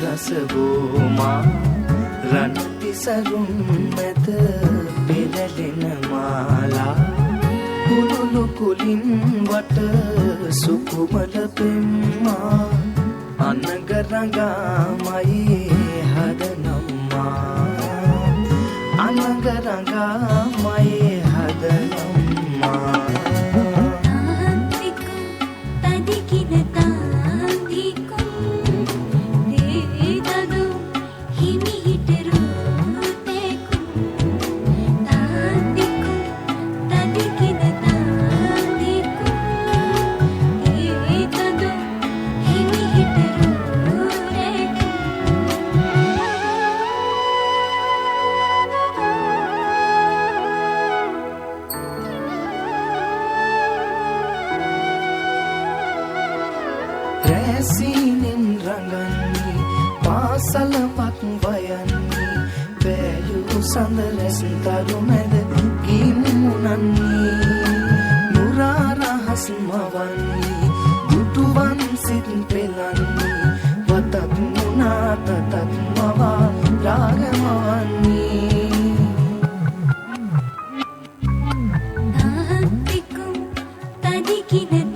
රස බෝමා රණති සරුම් මැද පෙරලෙන මාලා කුළුළු කුලින් වට සුකුමල පෙම්මා අනගරඟාමයේ හදනම්මා අනගරඟාමයේ හදනම්මා රැසීනෙන් රඟන්නේ පාසලපත් වයන්නේ වැයු සඳ රැස් තරු මැද ගිමුණන්නේ නුරා රහස් මවන්නේ දුටුවන් සිත් පෙළන්නේ වතක් මුණා තතක් මවා රාගමවන්නේ තාත්තිකුම් තදිකින